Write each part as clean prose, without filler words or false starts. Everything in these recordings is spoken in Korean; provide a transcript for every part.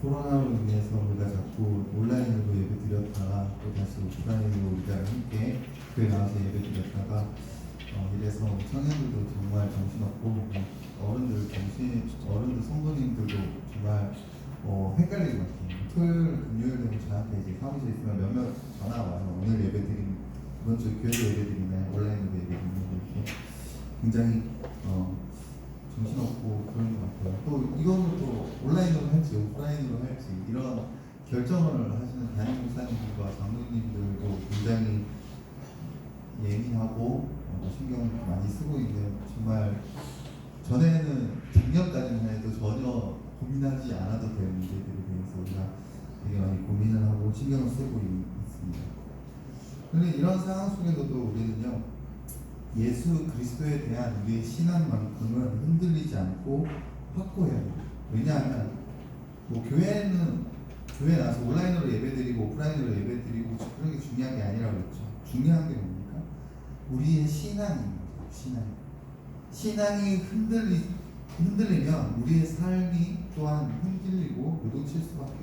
코로나로 인해서 우리가 자꾸 온라인으로 예배 드렸다가 또 다시 오프라인으로 우리가 함께 교회 나와서 예배 드렸다가 이래서 청년들도 정말 정신없고 어른들 성도님들도 정말 헷갈리는 것 같아요. 토요일 금요일 되면 저한테 이제 사무실에 있으면 몇몇 전화가 와요. 오늘 예배 드린 이번 주 교회로 예배 드리나요? 온라인으로 예배 드리나요? 이렇게 굉장히 정신없고 그런 것 같아요. 또 이거는 또 온라인으로 할지 오프라인으로 할지 이런 결정을 하시는 담임 목사님들과 장로님들도 굉장히 예민하고 신경을 많이 쓰고 있는, 정말 전에는 작년까지만 해도 전혀 고민하지 않아도 될 문제들에 대해서 우리가 되게 많이 고민을 하고 신경을 쓰고 있습니다. 그런데 이런 상황 속에서도 우리는요, 예수 그리스도에 대한 우리의 신앙만큼은 흔들리지 않고 확고해야 돼요. 왜냐하면 교회 나와서 온라인으로 예배드리고 오프라인으로 예배드리고 그런 게 중요한 게 아니라고 했죠. 중요한 게 뭡니까? 우리의 신앙입니다. 신앙이 흔들리면 우리의 삶이 또한 흔들리고 요동칠 수밖에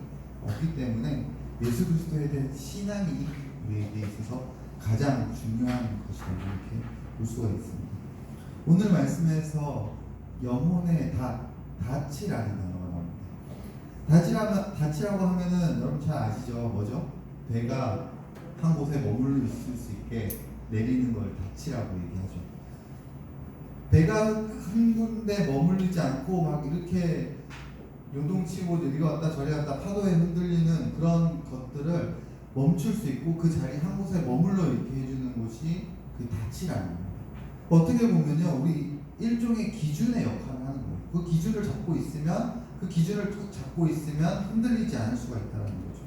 없기 때문에 예수 그리스도에 대한 신앙이 우리에게 있어서 가장 중요한 것이라고 이렇게 볼 수가 있습니다. 오늘 말씀에서 영혼의 닻이라는 단어가 나옵니다. 닻이라고 하면은 여러분 잘 아시죠? 뭐죠? 배가 한 곳에 머물러 있을 수 있게 내리는 걸 닻이라고 얘기하죠. 배가 한 군데 머물리지 않고 막 이렇게 요동치고 이리 갔다 저리 갔다 파도에 흔들리는 그런 것들을 멈출 수 있고 그 자리 한 곳에 머물러 있게 해주는 곳이 그 닻이라는 거예요. 어떻게 보면요, 우리 일종의 기준의 역할을 하는 거예요. 그 기준을 잡고 있으면 흔들리지 않을 수가 있다는 거죠.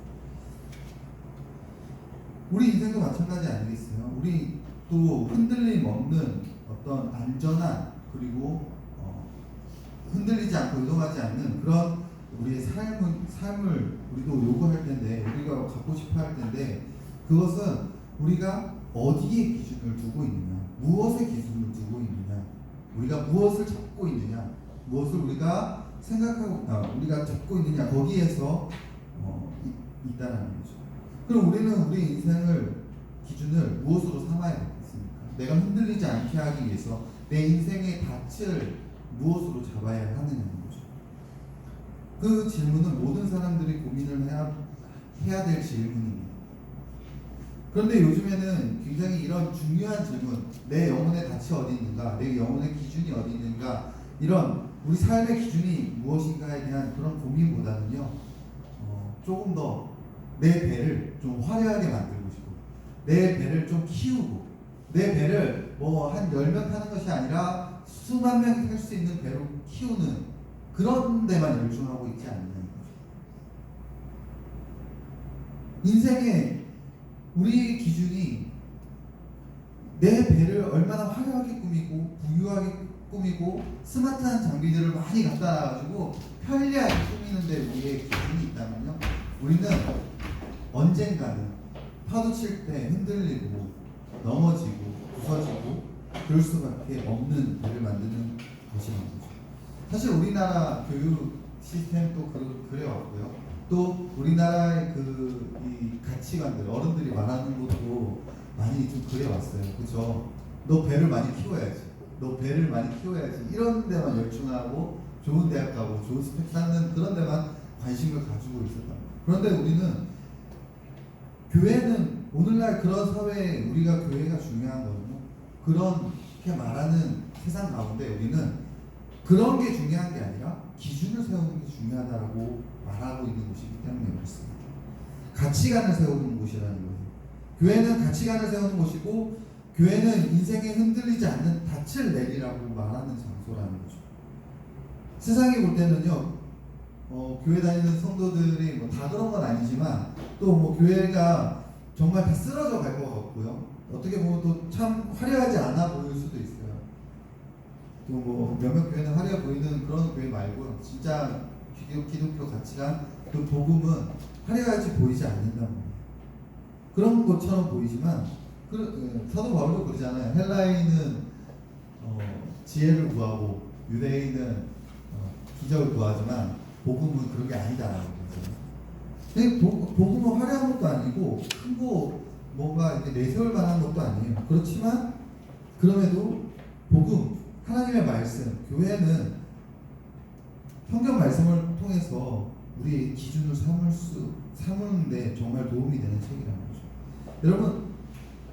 우리 인생도 마찬가지 아니겠어요? 우리 또 흔들림 없는 어떤 안전한, 그리고 흔들리지 않고 요동하지 않는 그런 우리의 삶을 우리도 요구할 텐데, 우리가 갖고 싶어 할 텐데, 그것은 우리가 어디에 기준을 두고 있느냐, 무엇에 기준을 두고 있느냐, 우리가 무엇을 잡고 있느냐, 무엇을 우리가 우리가 잡고 있느냐, 거기에서 있다는 거죠. 그럼 우리는 우리 인생을 기준을 무엇으로 삼아야 되겠습니까? 내가 흔들리지 않게 하기 위해서 내 인생의 닻을 무엇으로 잡아야 하느냐는 거죠. 그 질문은 모든 사람들이 고민을 해야 될 질문입니다. 그런데 요즘에는 굉장히 이런 중요한 질문, 내 영혼의 닻이 어디 있는가, 내 영혼의 기준이 어디 있는가, 이런 우리 삶의 기준이 무엇인가에 대한 그런 고민보다는요, 조금 더 내 배를 좀 화려하게 만들고 싶고, 내 배를 좀 키우고, 내 배를 한 10명 타는 것이 아니라 수만 명이 탈 수 있는 배로 키우는 그런 데만 열중하고 있지 않느냐는 거죠. 인생의 우리의 기준이 내 배를 얼마나 화려하게 꾸미고 부유하게 꾸미고 스마트한 장비들을 많이 갖다 놔가지고 편리하게 꾸미는데 우리의 기준이 있다면요, 우리는 언젠가는 파도 칠 때 흔들리고 넘어지고 부서지고 그럴 수밖에 없는 배를 만드는 것이라는 거죠. 사실 우리나라 교육 시스템도 그래왔고요. 또 우리나라의 이 가치관들, 어른들이 말하는 것도 많이 좀 그래왔어요. 그죠? 너 배를 많이 키워야지. 이런 데만 열중하고 좋은 대학 가고 좋은 스펙 쌓는 그런 데만 관심을 가지고 있었다. 그런데 우리는 교회는 오늘날 그런 사회에 우리가 교회가 중요한 거거든요. 그렇게 말하는 세상 가운데 우리는 그런 게 중요한 게 아니라 기준을 세우는 게 중요하다고 말하고 있는 곳이기 때문에 그렇습니다. 가치관을 세우는 곳이라는 거예요. 교회는 가치관을 세우는 곳이고, 교회는 인생에 흔들리지 않는 닻을 내리라고 말하는 장소라는 거죠. 세상이 볼 때는요, 교회 다니는 성도들이 다 그런 건 아니지만 또 교회가 정말 다 쓰러져 갈 것 같고요. 어떻게 보면 또 참 화려하지 않아 보일 수도 있어요. 또 몇몇 교회는 화려해 보이는 그런 교회 말고 진짜 기독교 가치관, 그 복음은 화려하지 보이지 않는다는 거예요. 그런 것처럼 보이지만 사도 바울도 그러잖아요. 헬라인은 지혜를 구하고 유대인은 기적을 구하지만 복음은 그런 게 아니다라고. 거예요. 복음은 화려한 것도 아니고 크고 뭔가 이렇게 내세울 만한 것도 아니에요. 그렇지만 그럼에도 복음, 하나님의 말씀, 교회는 성경 말씀을 통해서 우리의 기준을 삼는데 정말 도움이 되는 책이라는 거죠. 여러분,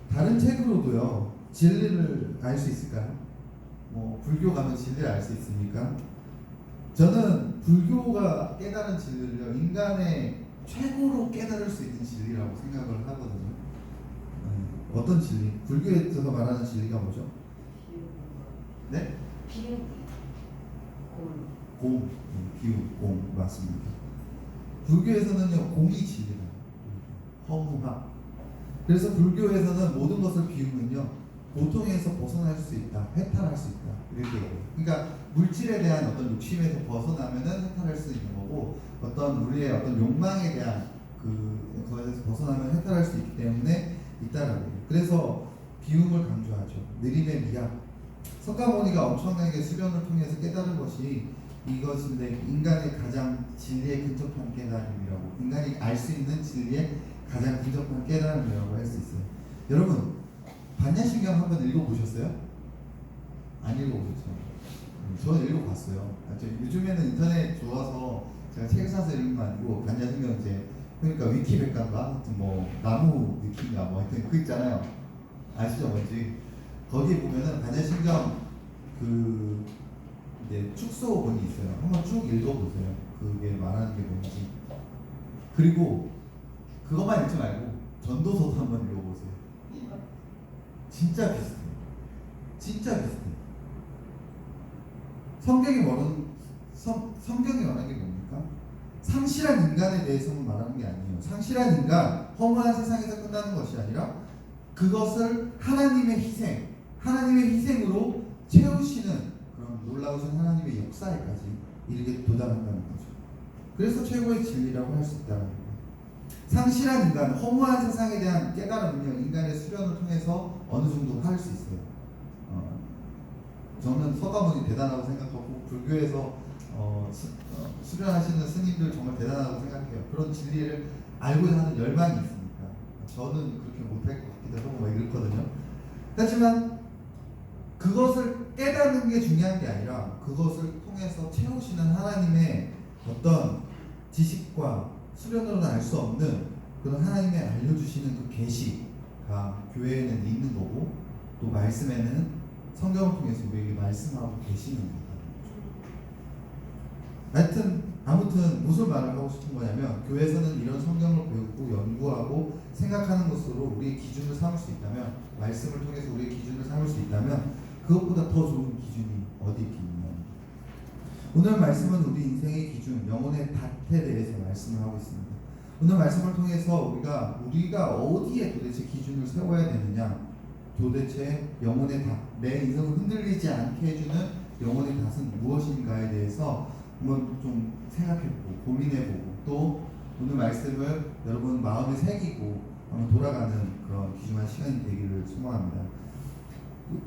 다른 책으로도요 진리를 알 수 있을까요? 뭐 불교 가면 진리를 알 수 있습니까? 저는 불교가 깨달은 진리를요 인간의 최고로 깨달을 수 있는 진리라고 생각을 하거든요. 어떤 진리? 불교에서 말하는 진리가 뭐죠? 네? 비유기. 공, 기우, 공 맞습니다. 불교에서는요 공이 진리다. 허무함. 그래서 불교에서는 모든 것을 비우면요 고통에서 벗어날 수 있다, 해탈할 수 있다 이렇게 얘기해요. 그러니까 물질에 대한 어떤 욕심에서 벗어나면은 해탈할 수 있는 거고, 어떤 우리의 어떤 욕망에 대한 그것에서 벗어나면 해탈할 수 있기 때문에 있다라고 해요. 그래서 비움을 강조하죠. 느림의 미학. 석가모니가 엄청나게 수련을 통해서 깨달은 것이 이것인데, 인간의 가장 진리에 근접한 깨달음이라고, 인간이 알 수 있는 진리에 가장 근접한 깨달음이라고 할 수 있어요. 여러분, 반야신경 한번 읽어보셨어요? 안 읽어보셨죠? 저는 읽어봤어요. 요즘에는 인터넷 좋아서 제가 책을 사서 읽는 거 아니고, 반야신경 이제 그러니까 위키백과인가 뭐 나무 위키인가 뭐 하여튼 그 있잖아요. 아시죠 뭔지? 거기에 보면은 반야신경 그 이제 축소본이 있어요. 한번 쭉 읽어보세요. 그게 말하는 게 뭔지. 그리고 그것만 읽지 말고 전도서도 한번 읽어보세요. 진짜 비슷해요. 진짜 비슷해요. 성경이 말하는 게 뭡니까? 상실한 인간에 대해서만 말하는 게 아니에요. 상실한 인간, 허무한 세상에서 끝나는 것이 아니라 그것을 하나님의 희생으로 채우시는 그런 놀라우신 하나님의 역사에까지 이르게 도달한다는 거죠. 그래서 최고의 진리라고 할 수 있다는 거예요. 상실한 인간, 허무한 세상에 대한 깨달음은요, 인간의 수련을 통해서 어느 정도 할 수 있어요. 저는 석가모니 대단하고 생각하고, 불교에서 수련하시는 스님들 정말 대단하다고 생각해요. 그런 진리를 알고자 하는 열망이 있으니까. 저는 그렇게 못할 것 같기도 하고 막 이렇거든요. 하지만 그것을 깨닫는 게 중요한 게 아니라 그것을 통해서 채우시는 하나님의 어떤 지식과 수련으로는 알 수 없는 그런 하나님의 알려주시는 그 계시가 교회에는 있는 거고, 또 말씀에는 성경을 통해서 우리에게 말씀하고 계시는 거다. 아무튼 무슨 말을 하고 싶은 거냐면, 교회에서는 이런 성경을 배우고 연구하고 생각하는 것으로 우리의 기준을 삼을 수 있다면, 말씀을 통해서 우리의 기준을 삼을 수 있다면 그것보다 더 좋은 기준이 어디 있겠느냐. 오늘 말씀은 우리 인생의 기준, 영혼의 닷에 대해서 말씀을 하고 있습니다. 오늘 말씀을 통해서 우리가 어디에 도대체 기준을 세워야 되느냐, 도대체 영혼의 닷, 내 인생을 흔들리지 않게 해주는 영혼의 닷은 무엇인가에 대해서 한번 좀 생각해보고 고민해보고, 또 오늘 말씀을 여러분 마음에 새기고 한번 돌아가는 그런 귀중한 시간이 되기를 소망합니다.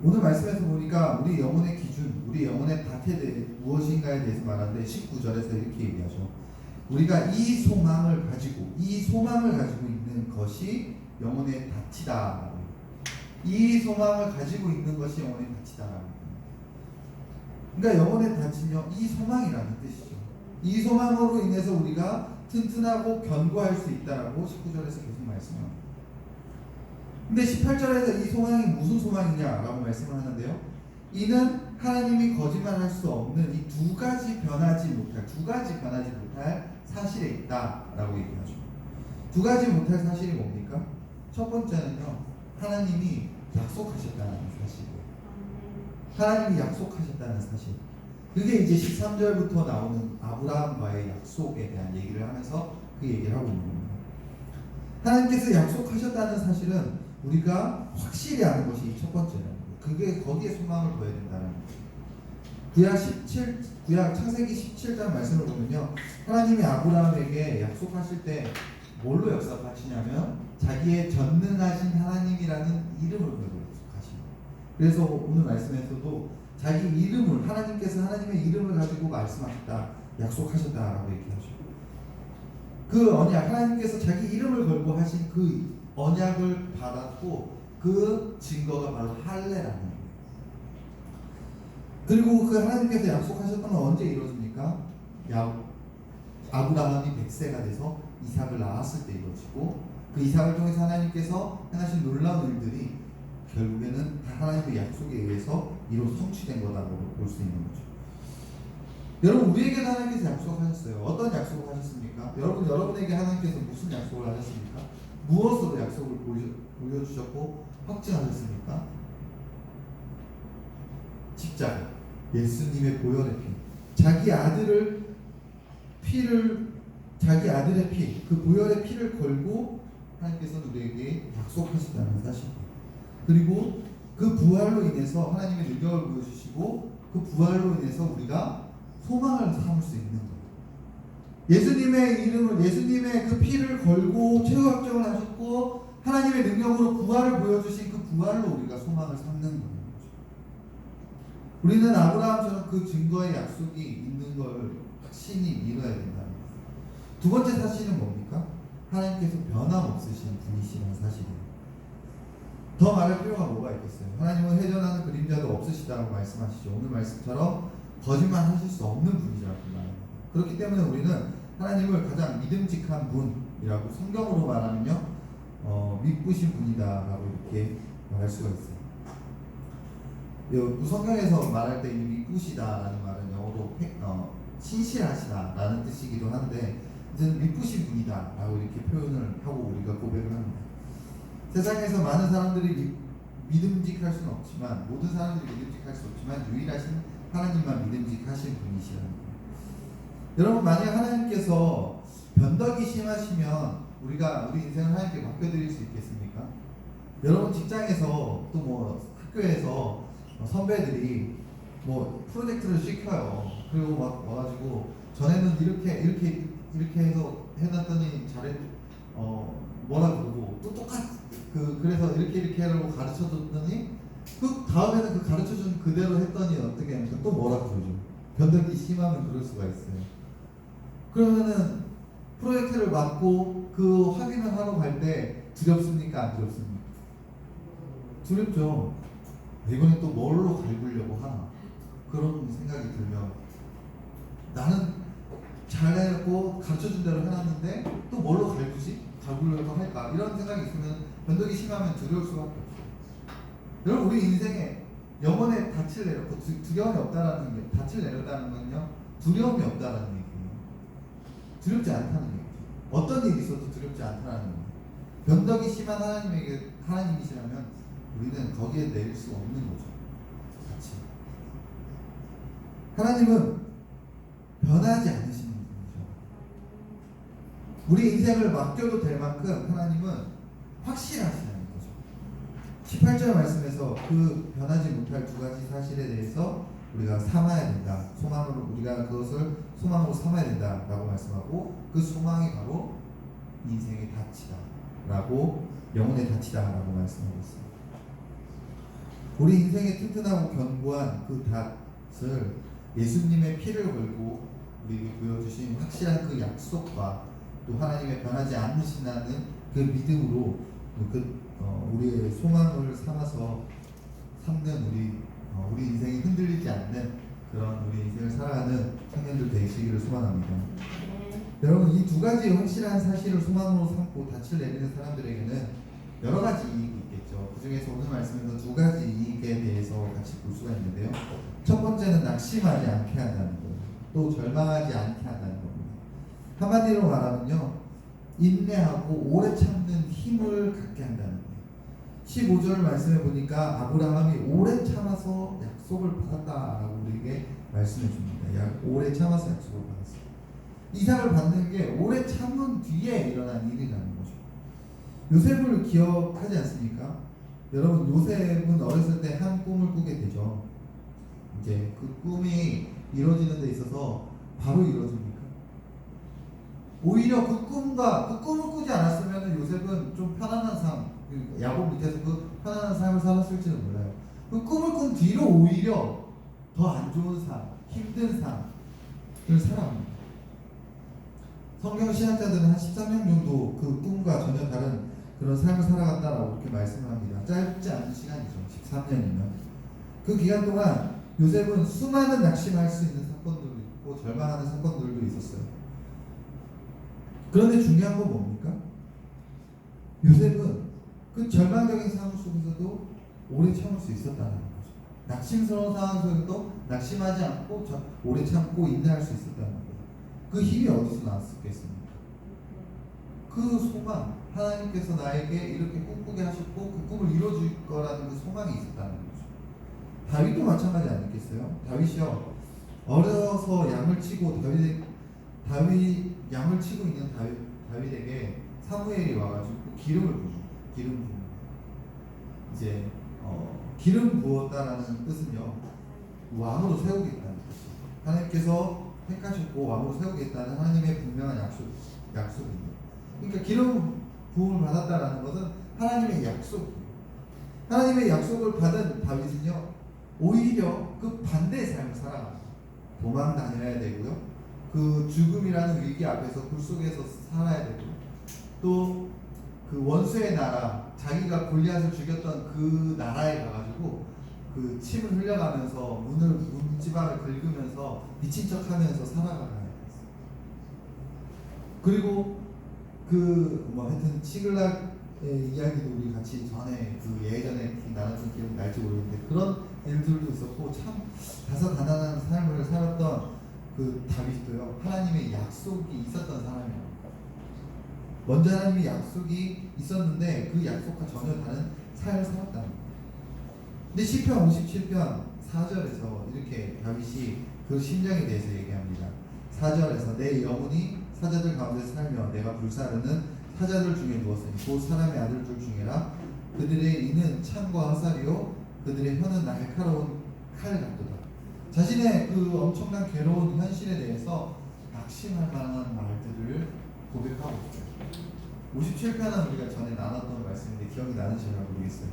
오늘 말씀에서 보니까 우리 영혼의 기준, 우리 영혼의 닷에 대해 무엇인가에 대해서 말하는데 19절에서 이렇게 얘기하죠. 우리가 이 소망을 가지고 있는 것이 영혼의 닷이다. 이 소망을 가지고 있는 것이 영혼의 닷이다. 그러니까 영혼의 닷은요, 이 소망이라는 뜻이죠. 이 소망으로 인해서 우리가 튼튼하고 견고할 수 있다라고 19절에서 계속 말씀합니다. 근데 18절에서 이 소망이 무슨 소망이냐라고 말씀을 하는데요, 이는 하나님이 거짓말할 수 없는 이 두 가지 변하지 못할 사실에 있다라고 얘기하죠. 두 가지 못할 사실이 뭡니까? 첫 번째는요, 하나님이 약속하셨다는 사실이에요. 하나님이 약속하셨다는 사실. 그게 이제 13절부터 나오는 아브라함과의 약속에 대한 얘기를 하면서 그 얘기를 하고 있는 겁니다. 하나님께서 약속하셨다는 사실은 우리가 확실히 아는 것이 첫 번째는, 그게 거기에 소망을 둬야 된다는 거예요. 구약 창세기 17장 말씀을 보면요, 하나님이 아브라함에게 약속하실 때 뭘로 약속하시냐면 자기의 전능하신 하나님이라는 이름을 걸고 약속하십니다. 그래서 오늘 말씀에서도 자기 이름을, 하나님께서 하나님의 이름을 가지고 말씀하셨다, 약속하셨다라고 얘기하죠. 그 언약, 하나님께서 자기 이름을 걸고 하신 그 언약을 받았고 그 증거가 바로 할례라는 거예요. 그리고 그 하나님께서 약속하셨던 건 언제 이루어집니까? 아브라함이 100세가 돼서 이삭을 낳았을 때 이루어지고, 그 이삭을 통해서 하나님께서 행하신 놀라운 일들이 결국에는 하나님의 약속에 의해서 이루 성취된 거라고 볼 수 있는 거죠. 여러분, 우리에게도 하나님께서 약속하셨어요. 어떤 약속을 하셨습니까? 여러분에게 하나님께서 무슨 약속을 하셨습니까? 무엇으로 약속을 보여주셨고 확증하셨습니까? 십자가, 예수님의 보혈의 피, 자기 아들의 피, 그 보혈의 피를 걸고 하나님께서는 우리에게 약속하셨다는 사실. 그리고 그 부활로 인해서 하나님의 능력을 보여주시고 그 부활로 인해서 우리가 소망을 삼을 수 있는 거예요. 예수님의 그 피를 걸고 최후 확정을 하셨고 하나님의 능력으로 부활을 보여주신 그 부활로 우리가 소망을 삼는 거예요. 우리는 아브라함처럼 그 증거의 약속이 있는 걸 확신이 믿어야 된다는 거예요. 두 번째 사실은 뭡니까? 하나님께서 변함없으신 분이시라는 사실이에요. 더 말할 필요가 뭐가 있겠어요? 하나님은 회전하는 그림자도 없으시다고 말씀하시죠. 오늘 말씀처럼 거짓말 하실 수 없는 분이라고 말합니다. 그렇기 때문에 우리는 하나님을 가장 믿음직한 분이라고 성경으로 말하면요, 믿으신 분이다라고 이렇게 말할 수가 있어요. 성경에서 말할 때 이 믿으시다라는 말은 영어로 신실하시다라는 뜻이기도 한데, 이제는 믿으신 분이다라고 이렇게 표현을 하고 우리가 고백을 합니다. 세상에서 많은 사람들이 믿음직할 수는 없지만, 모든 사람들이 믿음직할 수 없지만 유일하신 하나님만 믿음직하신 분이시라는 거예요. 여러분, 만약 하나님께서 변덕이 심하시면 우리 인생을 하나님께 맡겨드릴 수 있겠습니까? 여러분, 직장에서 또 뭐 학교에서 선배들이 뭐 프로젝트를 시켜요. 그리고 막 와가지고 전에는 이렇게 해서 해놨더니 뭐라 그러고 또 그래서 이렇게 하라고 가르쳐줬더니 그 다음에는 그 가르쳐준 그대로 했더니 어떻게 하니까 또 뭐라 그러죠. 변덕이 심하면 그럴 수가 있어요. 그러면은 프로젝트를 맡고 그 확인을 하러 갈 때 두렵습니까? 안 두렵습니까? 두렵죠. 이번에 또 뭘로 갈구려고 하나, 그런 생각이 들면 나는 잘해고 가르쳐준 대로 해놨는데 또 뭘로 갈구려고 할까, 이런 생각이 있으면 변덕이 심하면 두려울 수밖에 없어요. 여러분, 우리 인생에 영혼에 닻을 내렸고 두려움이 없다라는 게, 닻을 내렸다는 건요, 두려움이 없다라는 얘기예요. 두렵지 않다는 얘기죠. 어떤 일이 있어도 두렵지 않다는 거예요. 변덕이 심한 하나님이시라면 우리는 거기에 내릴 수 없는 거죠. 같이. 하나님은 변하지 않으시는 분이죠. 우리 인생을 맡겨도 될 만큼 하나님은 확실하시다는 거죠. 18절 말씀에서 그 변하지 못할 두 가지 사실에 대해서 우리가 삼아야 된다. 우리가 그것을 소망으로 삼아야 된다라고 말씀하고, 그 소망이 바로 인생의 닻이다라고, 영혼의 닻이다라고 말씀하고 있습니다. 우리 인생의 튼튼하고 견고한 그 닻을 예수님의 피를 걸고 우리에게 보여주신 확실한 그 약속과 또 하나님의 변하지 않으시다는 그 믿음으로 우리의 소망을 삼아서 삼는 우리 인생이 흔들리지 않는 그런 우리 인생을 살아가는 청년들 되시기를 소망합니다. 여러분, 이 두 가지 확실한 사실을 소망으로 삼고 닻을 내리는 사람들에게는 여러 가지 이익이 있겠죠. 그 중에서 오늘 말씀에서 두 가지 이익에 대해서 같이 볼 수가 있는데요. 첫 번째는 낙심하지 않게 한다는 거예요. 또 절망하지 않게 한다는 겁니다. 한마디로 말하면요, 인내하고 오래 참는 힘을 갖게 한다는 거예요. 15절 말씀해 보니까 아브라함이 오래 참아서 약속을 받았다라고 우리에게 말씀해 줍니다. 오래 참아서 약속을 받았어요. 이삭을 받는 게 오래 참은 뒤에 일어난 일이라는 거죠. 요셉을 기억하지 않습니까? 여러분, 요셉은 어렸을 때 한 꿈을 꾸게 되죠. 이제 그 꿈이 이루어지는 데 있어서 바로 이루어집니까? 오히려 그 꿈을 꾸지 않았으면 요셉은 좀 편안한 삶, 야곱 밑에서 그 편안한 삶을 살았을지도 몰라요. 그 꿈을 꾼 뒤로 오히려 더 안 좋은 삶, 힘든 삶을 살아갑니다. 성경 신학자들은 한 13년 정도 그 꿈과 전혀 다른 그런 삶을 살아갔다라고 그렇게 말씀을 합니다. 짧지 않은 시간이죠. 13년이면. 그 기간 동안 요셉은 수많은 낙심할 수 있는 사건들도 있고 절망하는 사건들도 있었어요. 그런데 중요한 건 뭡니까? 요셉은 그 절망적인 상황 속에서도 오래 참을 수 있었다는 거죠. 낙심스러운 상황 속에서도 낙심하지 않고 오래 참고 인내할 수 있었다는 거죠. 그 힘이 어디서 나왔겠습니까? 그 소망, 하나님께서 나에게 이렇게 꿈꾸게 하셨고 그 꿈을 이루어줄 거라는 그 소망이 있었다는 거죠. 다윗도 마찬가지 아니겠어요? 다윗이요, 어려서 양을 치고 다윗 양을 치고 있는 다윗에게 사무엘이 와가지고 기름을 부어. 기름 부어. 이제 기름 부었다라는 뜻은요, 왕으로 세우겠다는 뜻이죠. 하나님께서 택하셨고 왕으로 세우겠다는 하나님의 분명한 약속입니다. 그러니까 기름 부음을 받았다라는 것은 하나님의 약속이에요. 하나님의 약속을 받은 다윗은요, 오히려 그 반대의 삶을 살아갑니다. 도망 다녀야 되고요, 그 죽음이라는 위기 앞에서 불 속에서 살아야 되고, 또 그 원수의 나라, 자기가 골리앗을 죽였던 그 나라에 가가지고 그 침을 흘려가면서 문지방을 긁으면서 미친 척하면서 살아가야 됐어요. 그리고 하여튼 치글락의 이야기도 우리 같이 전에 예전에 나눴던 기억이 날지 모르겠는데 그런 일들도 있었고, 참 다사다난한 삶을 살았던 그 다윗도요, 하나님의 약속이 있었던 사람이에요. 먼저 하나님의 약속이 있었는데 그 약속과 전혀 다른 삶을 살았다는 거예요. 근데 시편 57편 4절에서 이렇게 다윗이 그 심정에 대해서 얘기합니다. 4절에서 내 영혼이 사자들 가운데 살며 내가 불사르는 사자들 중에 누웠으니 곧 사람의 아들들 중에라. 그들의 이는 창과 화살이요 그들의 혀는 날카로운 칼 같도다. 자신의 그 엄청난 괴로운 현실에 대해서 낙심할 만한 말들을 고백하고 있어요. 57편은 우리가 전에 나눴던 말씀인데 기억이 나는지 잘 모르겠어요.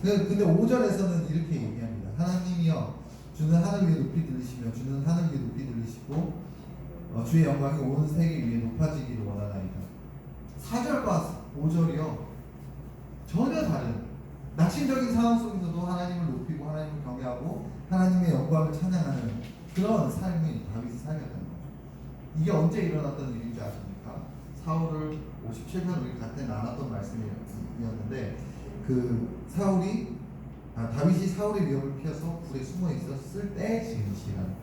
근데 5절에서는 이렇게 얘기합니다. 하나님이여 주는 하늘 위에 높이 들리시며 주는 하늘 위에 높이 들리시고 주의 영광이 온 세계 위에 높아지기를 원하나이다. 4절과 5절이요, 전혀 다른 낙심적인 상황 속에서도 하나님을 높이고 하나님을 경외하고 하나님의 영광을 찬양하는 그런 삶이 다윗이 살았다는 거죠. 이게 언제 일어났던 일인지 아십니까? 사울을 57편 우리 같이 나눴던 말씀이었는데, 다윗이 사울의 위협을 피해서 불에 숨어 있었을 때 지은 시라는 거예요.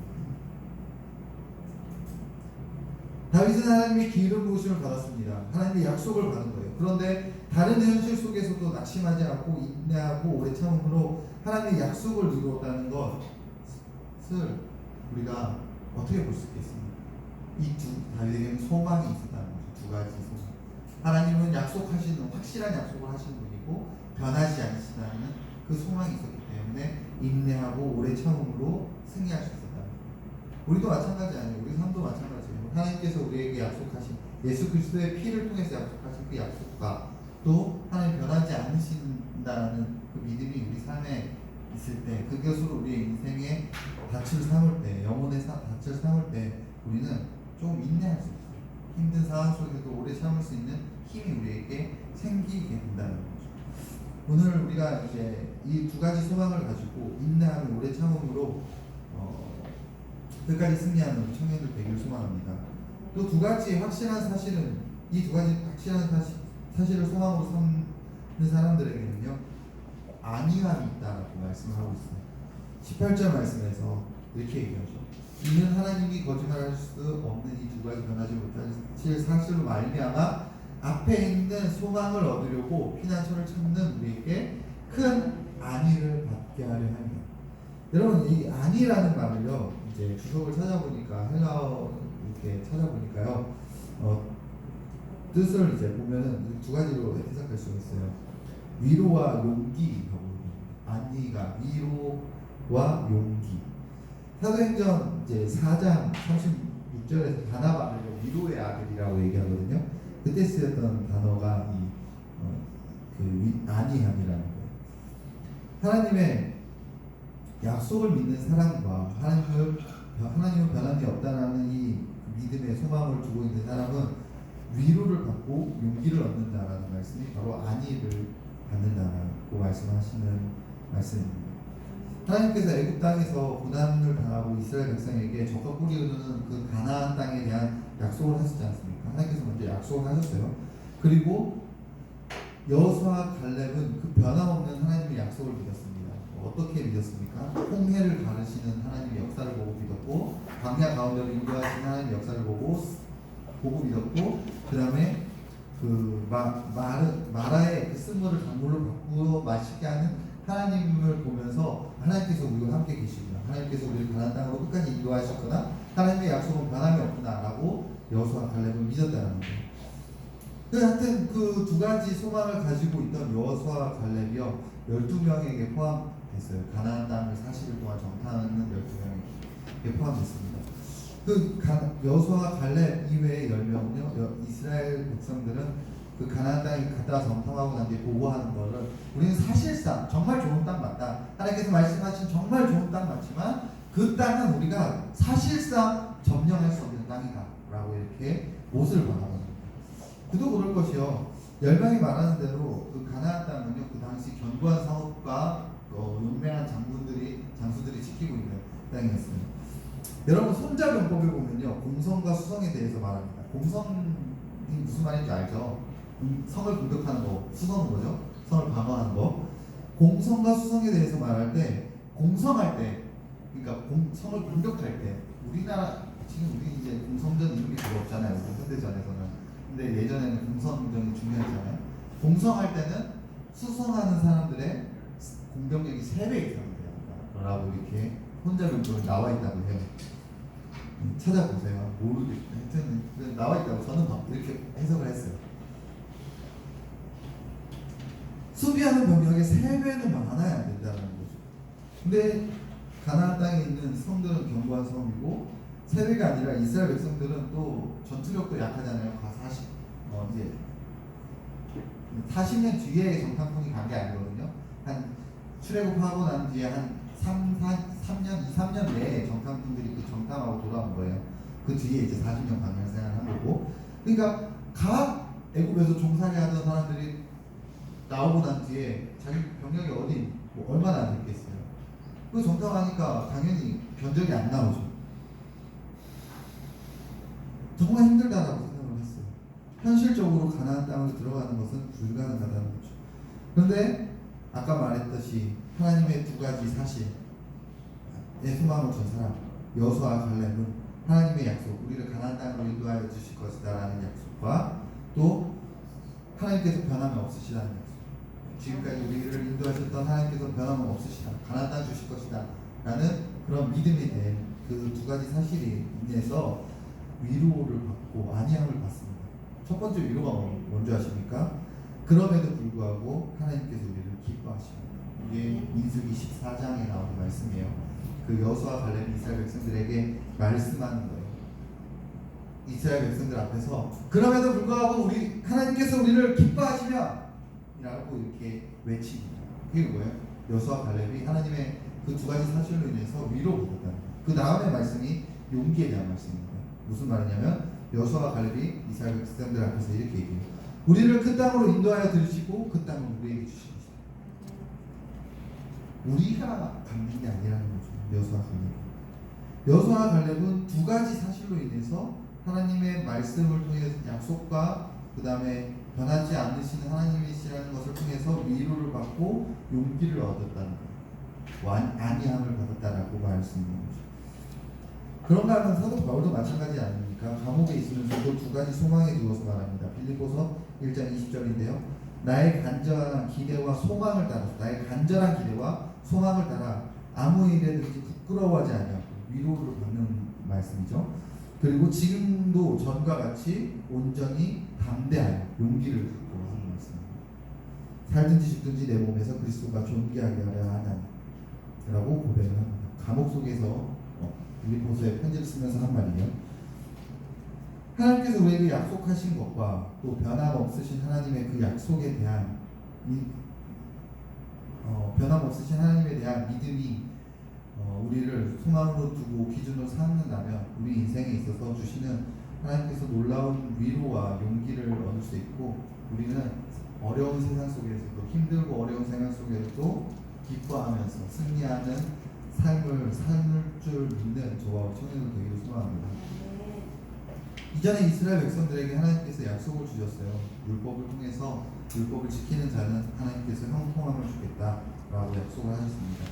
다윗은 하나님의 기름 부으심을 받았습니다. 하나님의 약속을 받은 거예요. 그런데 다른 현실 속에서도 낙심하지 않고 인내하고 오래 참음으로 하나님의 약속을 이루었다는 것을 우리가 어떻게 볼 수 있겠습니까? 다윗에게는 소망이 있었다는 거죠. 두 가지 소망. 하나님은 약속하시는, 확실한 약속을 하시는 분이고 변하지 않으시다는 그 소망이 있었기 때문에 인내하고 오래 참음으로 승리할 수 있었다는 거예요. 우리도 마찬가지 아니에요. 우리 삶도 마찬가지예요. 하나님께서 우리에게 약속하신 예수 그리스도의 피를 통해서 약속하신 그 약속과 또 하나님 변하지 않으신다는 그 믿음이 우리 삶에 있을 때, 그것으로 우리의 인생의 닻을 삼을 때, 영혼의 닻을 삼을 때 우리는 좀 인내할 수 있어요. 힘든 상황 속에서도 오래 참을 수 있는 힘이 우리에게 생기게 된다는 거죠. 오늘 우리가 이제 이 두 가지 소망을 가지고 인내하며 오래 참음으로 끝까지 승리하는 우리 청년들 되기를 소망합니다. 또 두 가지 확실한 사실은, 이 두 가지 확실한 사실을 소망으로 삼는 사람들에게는요, 안위함이 있다라고 말씀을 하고 있어요. 18절 말씀에서 이렇게 얘기하죠. 이는 하나님이 거짓말할 수 없는 이 두 가지 변하지 못하실 사실로 말미암아 앞에 있는 소망을 얻으려고 피난처를 찾는 우리에게 큰 안위를 받게 하려 합니다. 여러분, 이 안위라는 말을요, 이제 주석을 찾아보니까 헬라어 이렇게 찾아보니까요, 뜻을 이제 보면은 두 가지로 해석할 수 있어요. 위로와 용기라고. 안위가 위로와 용기. 사도행전 이제 4장 36절에서 바나바를 위로의 아들이라고 얘기하거든요. 그때 쓰였던 단어가 안위함이라는 거예요. 하나님의 약속을 믿는 사람과 하나님은 변함이 없다는 이 믿음의 소망을 두고 있는 사람은 받고 용기를 얻는다라는 말씀이 바로 안위를 받는다라고 말씀하시는 말씀입니다. 하나님께서 애굽 땅에서 고난을 당하고 이스라엘 백성에게 젖과 꿀이 흐르는 그 가나안 땅에 대한 약속을 하셨지 않습니까? 하나님께서 먼저 약속을 하셨어요. 그리고 여호수아와 갈렙은 그 변함없는 하나님의 약속을 믿었습니다. 어떻게 믿었습니까? 홍해를 가르시는 하나님의 역사를 보고 믿었고, 광야 가운데로 인도하시는 하나님의 역사를 보고 믿었고, 그 다음에 그 마라의 그 쓴물을 강물로 바꾸어 마시게 하는 하나님을 보면서 하나님께서 우리와 함께 계시구나, 하나님께서 우리를 가나안 땅으로 끝까지 인도하셨구나, 하나님의 약속은 변함이 없구나라고 여호수아와 갈렙은 믿었다는 거예요. 하여튼 그 두 가지 소망을 가지고 있던 여호수아와 갈렙이요 12명에게 포함됐어요. 가나안 땅을 40일 동안 정탐하는 12명에게 포함됐습니다. 그 여호수아와 갈렙 이외의 10명은요 이스라엘 백성들은 그 가나안 땅에 갔다 정탐하고 난 뒤에 보고하는 거를 우리는 사실상 정말 좋은 땅 맞다, 하나님께서 말씀하신 정말 좋은 땅 맞지만 그 땅은 우리가 사실상 점령할 수 없는 땅이다 라고 이렇게 못을 박아요. 그도 그럴 것이요. 열방이 말하는 대로 그 가나안 땅은요 그 당시 견고한 사업과 용맹한 장수들이 지키고 있는 땅이었습니다. 여러분 손자병법을 보면요 공성과 수성에 대해서 말합니다. 공성이 무슨 말인지 알죠? 성을 공격하는 거, 수성은 뭐죠? 성을 방어하는 거. 공성과 수성에 대해서 말할 때 공성할 때, 그러니까 성을 공격할 때, 우리나라 지금 우리 이제 공성전 이런 게 별로 없잖아요. 현대전에서는. 근데 예전에는 공성전이 중요했잖아요. 공성할 때는 수성하는 사람들의 공격력이 3배 이상 돼요 라고 이렇게 혼자병법에 나와 있다고 해요. 찾아보세요. 모르겠 하여튼 나와 있다고 저는 막 이렇게 해석을 했어요. 수비하는 병력의 3배는 많아야 된다는 거죠. 근데 가나안 땅에 있는 성들은 견고한 성이고 3배가 아니라 이스라엘 백성들은 또 전투력도 약하잖아요. 이제 40년 뒤에 정탐꾼이 간 게 아니거든요. 한 출애굽하고 난 뒤에 한 3년 내에 정탐꾼들이 그 정탐하고 돌아온 거예요. 그 뒤에 이제 40년 방향 생활을 한 거고. 그러니까 각 애굽에서 종살이 하던 사람들이 나오고 난 뒤에 자기 병력이 얼마나 안 됐겠어요. 그 정탐하니까 당연히 견적이 안 나오죠. 정말 힘들다라고 생각을 했어요. 현실적으로 가나안 땅으로 들어가는 것은 불가능하다는 거죠. 그런데 아까 말했듯이 하나님의 두 가지 사실의 소망을 준 사람 여호수아와 갈렙은 하나님의 약속, 우리를 가나안 땅으로 인도하여 주실 것이다라는 약속과 또 하나님께서 변함이 없으시다는 약속, 지금까지 우리를 인도하셨던 하나님께서 변함은 없으시다, 가나안 땅 주실 것이다 라는 그런 믿음이 된 그 두 가지 사실이 인해서 위로를 받고 안위함을 받습니다. 첫 번째 위로가 뭔지 아십니까? 그럼에도 불구하고 하나님께서 우리를 기뻐하십니다. 이게 민수기 14장에 나오는 말씀이에요. 그 여호수아와 갈렙이 이스라엘 백성들에게 말씀하는 거예요. 이스라엘 백성들 앞에서 그럼에도 불구하고 하나님께서 우리를 기뻐하시며 라고 이렇게 외칩니다. 그게 뭐예요? 여호수아와 갈렙이 하나님의 그 두 가지 사실로 인해서 위로받았다는 거예요. 그 다음에 말씀이 용기에 대한 말씀입니다. 무슨 말이냐면 여호수아와 갈렙이 이스라엘 백성들 앞에서 이렇게 얘기해요. 우리를 그 땅으로 인도하여 들으시고 그 땅을 우리에게 주신 것이다. 우리가 갖는 게 아니라는 거죠. 여호수아와 갈렙. 여호수아와 갈렙은 두 가지 사실로 인해서 하나님의 말씀을 통해서 약속과 그 다음에 변하지 않으시는 하나님이시라는 것을 통해서 위로를 받고 용기를 얻었다는 거예요. 안위함을 받았다라고 말할 수 있는 거죠. 그런가 하면 사도 바울도 마찬가지 아닙니까? 감옥에 있으면서도 두 가지 소망에 두어서 말합니다. 빌립보서 1장 20절인데요. 나의 간절한 기대와 소망을 따라, 나의 간절한 기대와 소망을 따라 아무 일에든지 부끄러워하지 아니하고 위로를 받는 말씀이죠. 그리고 지금도 전과 같이 온전히 담대하여 용기를 갖고 하는 말씀입니다. 살든지 죽든지 내 몸에서 그리스도가 존귀하게 하려 하나니 라고 고백을 합니다. 감옥 속에서 빌립보서에 편지를 쓰면서 한 말이에요. 하나님께서 우리에게 약속하신 것과 또 변함없으신 하나님의 그 약속에 대한 변함없으신 하나님에 대한 믿음이 우리를 소망으로 두고 기준으로 삼는다면 우리 인생에 있어서 주시는 하나님께서 놀라운 위로와 용기를 얻을 수 있고, 우리는 어려운 세상 속에서도, 힘들고 어려운 세상 속에서도 기뻐하면서 승리하는 삶을 살 줄 믿는 저와 청년들 되기를 소망합니다. 이전에 이스라엘 백성들에게 하나님께서 약속을 주셨어요. 율법을 통해서 율법을 지키는 자는 하나님께서 형통함을 주겠다라고 약속을 하셨습니다.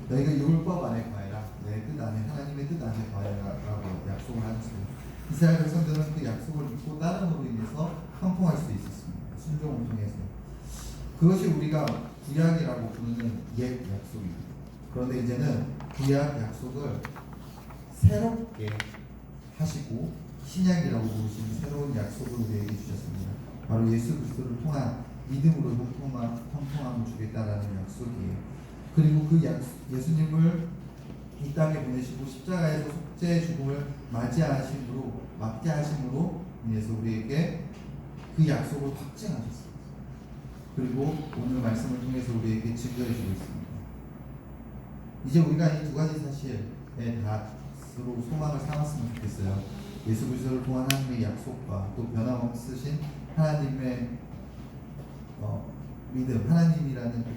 너희가 율법 안에 거해라, 내 뜻 안에, 하나님의 뜻 안에 거해라라고 약속을 하셨어요. 이스라엘 백성들은 그 약속을 믿고 따름으로 인해서 형통할 수 있었습니다. 순종을 통해서. 그것이 우리가 구약이라고 부르는 옛 약속입니다. 그런데 이제는 구약 약속을 새롭게 하시고 신약이라고 부르시는 새로운 약속을 우리에게 주셨습니다. 바로 예수 그리스도를 통한 믿음으로 형통함을 주겠다라는 약속이에요. 그리고 그 예수님을 이 땅에 보내시고 십자가에서 속죄의 죽음을 맞게 하심으로 인해서 우리에게 그 약속을 확증하셨습니다. 그리고 오늘 말씀을 통해서 우리에게 증거해 주고 있습니다. 이제 우리가 이 두 가지 사실에 다스로 소망을 삼았으면 좋겠어요. 예수 그리스도를 통한 하나님의 약속과 또 변함없으신 하나님의 믿음, 하나님이라는 그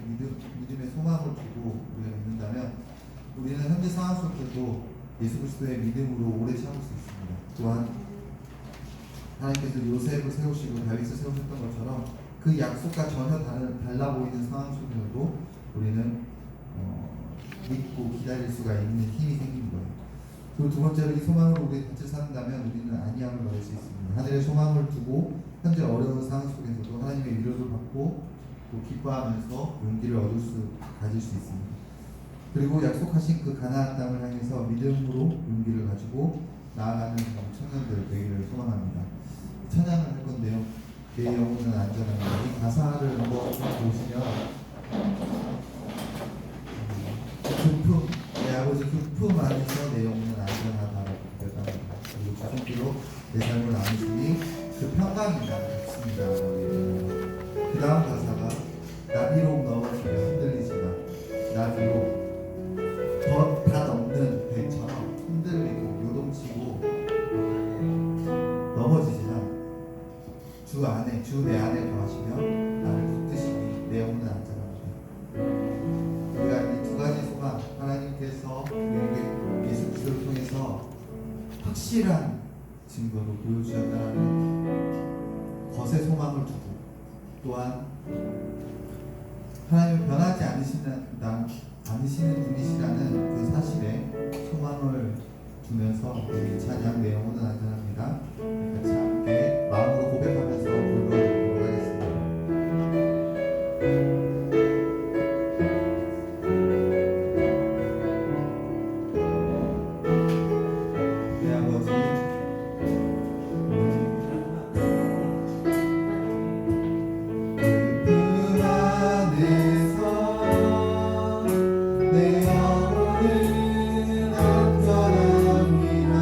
믿음의 소망을 두고 우리가 믿는다면 우리는 현재 상황 속에서도 예수 그리스도의 믿음으로 오래 참을 수 있습니다. 또한 하나님께서 요셉을 세우시고 다윗을 세우셨던 것처럼 그 약속과 전혀 달라 보이는 상황 속에서도 우리는 믿고 기다릴 수가 있는 힘이 생긴 거예요. 그리고 두 번째로 이 소망으로 우리 같이 산다면 우리는 안위함을 얻을 수 있습니다. 하늘의 소망을 두고 현재 어려운 상황 속에서도 하나님의 위로를 받고 또 기뻐하면서 용기를 가질 수 있습니다. 그리고 약속하신 그 가나안 땅을 향해서 믿음으로 용기를 가지고 나아가는 청년들 되기를 소망합니다. 찬양을 할 건데요. 내 영혼은 안전합니다. 이 가사를 한번 보시면 내 아버지 그 품 안에서 내 영혼은 안전하다라고 고백합니다. 그리고 주님께로 내 삶을 나누시니 그 평강이 나를 줬습니다. 그 다음 가사가 나 비록 넘어지며 흔들리지만 나 비록 다 넘는 배처럼 흔들리고 요동치고 넘어지지만 주 내 안에 거하시며 나를 붙드시니 내 영혼은 안전합니다. 우리가 이 두 가지 소망, 하나님께서 우리에게 예수 그리스도를 통해서 확실한 증거로 보여주셨다는 것에 소망을 두고, 또한 하나님은 변하지 않으시는 분이시라는 그 사실에 소망을 주면서 우리 찬양 내 영혼은 안전합니다. 같이 함께 마음으로 고백하면서 불러드리도록 하겠습니다. 내 아버지 그 안에서 내 영혼은 안전합니다.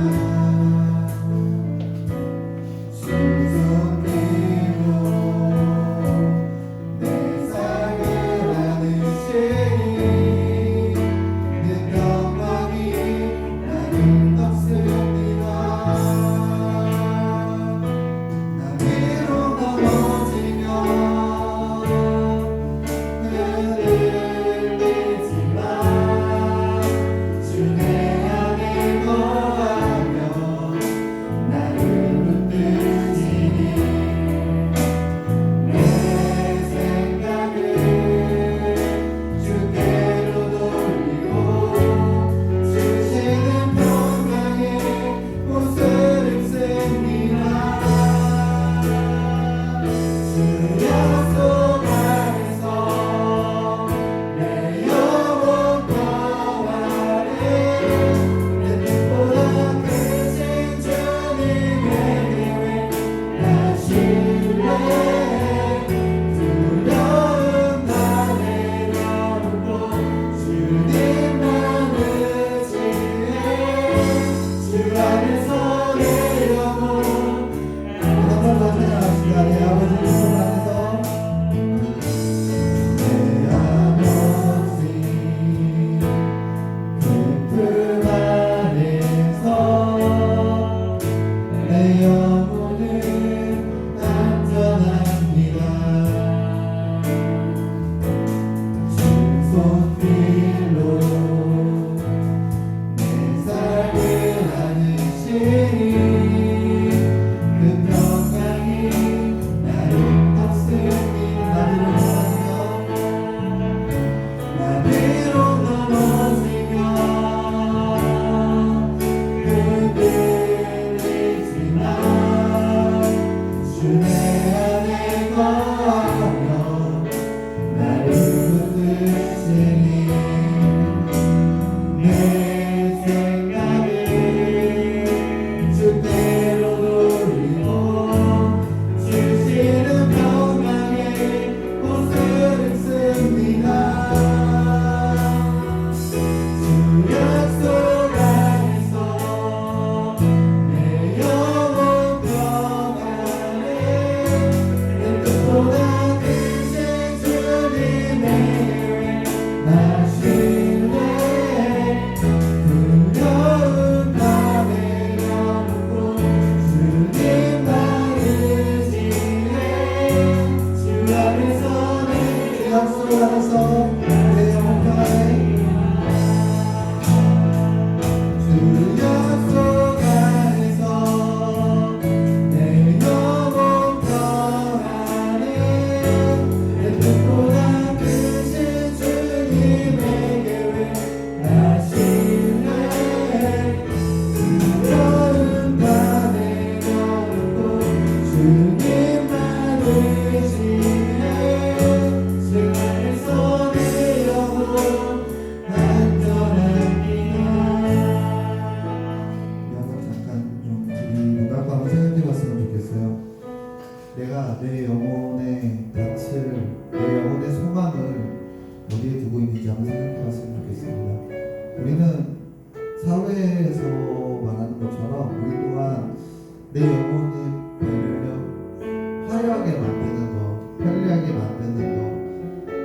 내 영혼의 배를 화려하게 만드는 거, 편리하게 만드는 거,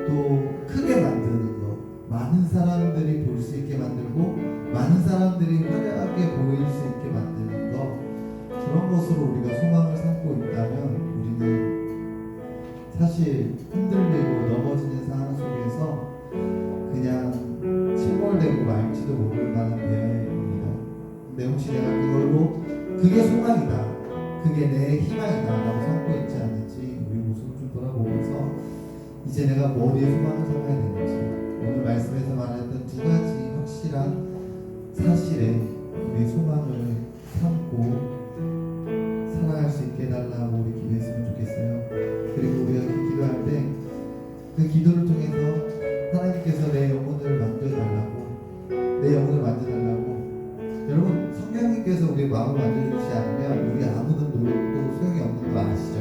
또 크게 만드는 거, 많은 사람들이 볼 수 있게 만들고 많은 사람들이 화려하게 보일 수 있게 만드는 거, 그런 것으로 우리가 소망을 삼고 있다면 우리는 사실 흔들리고 넘어지는 상황 속에서 그냥 침몰되고 말지도 모를 만한 배입니다. 근데 혹시 내가 그걸로 그게 소망이다, 그게 내 희망이다 라고 삼고 있지 않는지 우리 모습을 좀 돌아보면서 이제 내가 어디에 소망을 삼아야 되는지, 오늘 말씀에서 말했던 두 가지 확실한 사실에 우리 소망을 삼고 살아갈 수 있게 해달라고 우리 기도했으면 좋겠어요. 그리고 우리가 기도할 때 그 기도를 통해서 하나님께서 내 영혼을 만져달라고, 내 영혼을 만져달라고. 여러분, 성령님께서 우리의 마음을 만져주지 않으면 우리 아무도 노력도 소용이 없는 거 아시죠?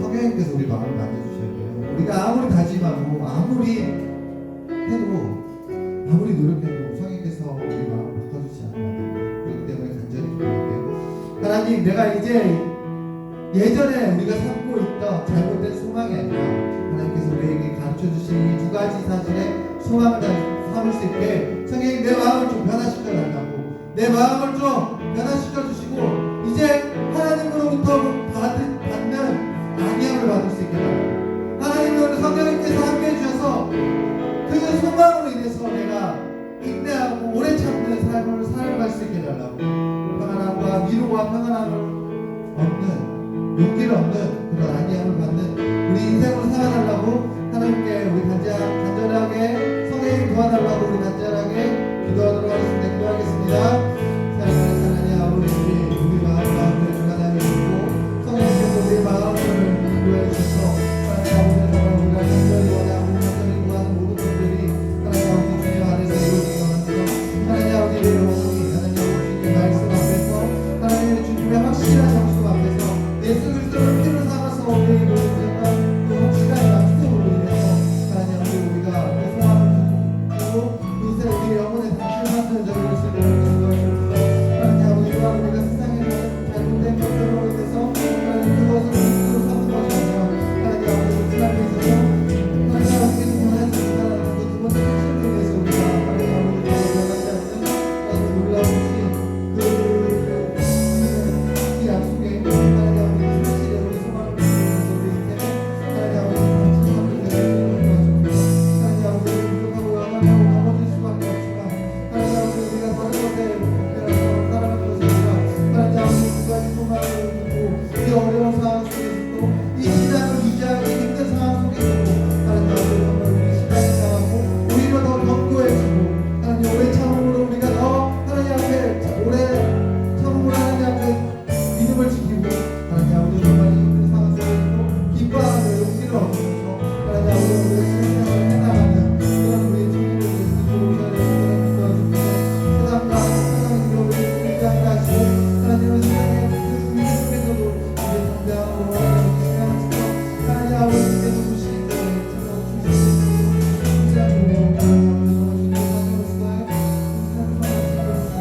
성령님께서 우리 마음을 만져주셔야 돼요. 우리가 아무리 다짐하고 아무리 해도 아무리 노력해도 성령님께서 우리 마음을 바꿔주지 않으면 안 돼요. 그렇기 때문에 간절히 기도해요. 하나님, 내가 이제 예전에 우리가 삼고 있던 잘못된 소망이 아니라 하나님께서 우리에게 가르쳐주신 이 두 가지 사실에 소망을 삼을 수 있게 성령님 내 마음을 좀 변화시켜 달라고, 내 마음을 좀 변화시켜 주시고 이제 하나님으로부터 받는 안위함을 받을 수 있게 달라고. 하나님, 오늘 성령님께서 함께 해주셔서 그 소망으로 인해서 내가 인내하고 오래 참는 삶을 살아갈 수 있게 달라고. 평안함과 위로와 평안함을 얻는, 용기를 얻는 그런 안위함을 받는 우리 인생으로 살아달라고 하나님께 우리 간절하게 성령님 도와달라고 우리 간절하게 기도하도록 하겠습니다. 기도하겠습니다. 사랑하는 하나님 아버지, 우리 마음을 주관하게 해주시고 성령님께서 우리 마음을 인도해 주셔서 하나님 아버지, 정말 우리가 간절히 원하고 간절히 구하는 모든 것들이 하나님 아버지 주님 안에서 이루어지게 하소서. 하나님 아버지, 내 영혼이 하나님 아버지 말씀 앞에서 하나님의 주님의 확실한 정수 앞에서 예수 그리스도를 피로 삼아서 우리의 모든 그 확실한 약속으로 인해서 하나님 아버지 우리가 그 소망을 두고 이제 우리 영혼의 당신을 맡는 자리를 쓰도록 도와주옵소서. 하나님 아버지, 우리가 세상에서 잘못된 것들로 인해서 하나님 그것을 그리스도로 삼는 것이 아니라 하나님 아버지 그 앞에 있어서 하나님 아버지께서 원하시는 사랑하는 그 두 번째 핵심을 위해서 우리가 하나님 아버지 변하지 않는 하나님 놀라우신 그 약속에 하나님 아버지 사실에 우리 소망을 주시면서 우리 인생에 하나님 아버지 당신 삼는 자리를 도와주옵소서. 하나님 아버지 부족하고 연약하고 넘어질 수밖에 없지만 하나님 아버지 우리가 다른 것에 목표라서 살아가는 것이 아니라 하나님 아버지 두 가지 소망을 두고 이 어려운 상황 속에서도 이 신앙을 유지하기 힘든 상황 속에서도 하나님 아버지 정말 우리 신앙이 강하고 오히려 더 견고해지고 하나님 오래 참음으로 우리가 더 하나님 앞에 오래 참음으로 하나님 앞에 믿음을 지키고 하나님 아버지 정말 이 힘든 상황 속에서도 기뻐하는 용기를 얻으면서 하나님 아버지 우리의 신앙을 살아가는 그런 우리의 주님을 위해서 도우셔야 되는 그런 도와주시고 세상과 세상에서 우리를 인정하게 하시고 하나님은 세상의 그 위기 속에서도 우리의 담대함으로 하나님 신앙을 지켜 하나님 아버지께서 주신 그 신앙으로 하나님 아버지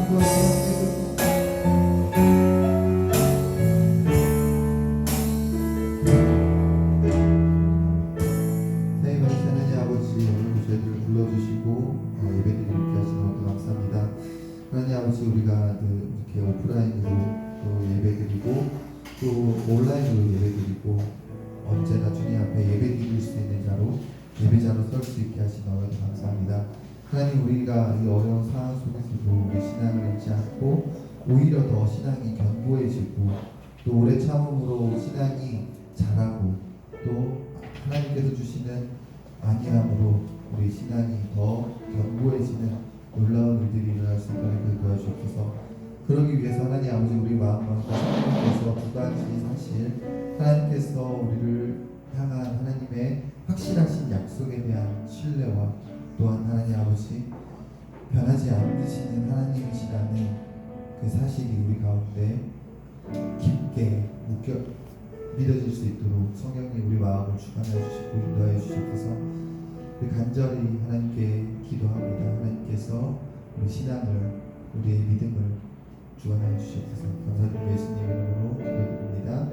도와주시고 네, 감사합니다. 하나님 아버지, 오늘 저희들을 불러주시고 예배드리게 하시는 것도 감사합니다. 하나님 아버지, 우리가 이렇게 오프라인으로 또 예배드리고 또 온라인으로 예배드리고 언제나 주님 앞에 예배드릴 수 있는 자로 예배자로 설 수 있게 하신 너에도 감사합니다. 하나님, 우리가 이 어려운 상황 속에서도 우리 신앙을 잃지 않고 오히려 더 신앙이 견고해지고 또 오래 참음으로 신앙이 자라고 또 하나님께서 주시는 안위함으로 우리 신앙이 더 견고해지는 놀라운 일들이 일어날 수 있도록 도와주옵소서. 그러기 위해서 하나님 아버지, 우리 마음과 성령께서 두 가지 사실, 하나님께서 우리를 향한 하나님의 확실하신 약속에 대한 신뢰와 또한 하나님 아버지 변하지 않으시는 하나님이시라는 그 사실이 우리 가운데 깊게 믿어질 수 있도록 성령님 우리 마음을 주관하여 주시고 인도하여 주시옵소서. 우리 간절히 하나님께 기도합니다. 하나님께서 우리 신앙을, 우리의 믿음을 주관하여 주시옵소서. 감사드리고 예수님 이름으로 기도드립니다.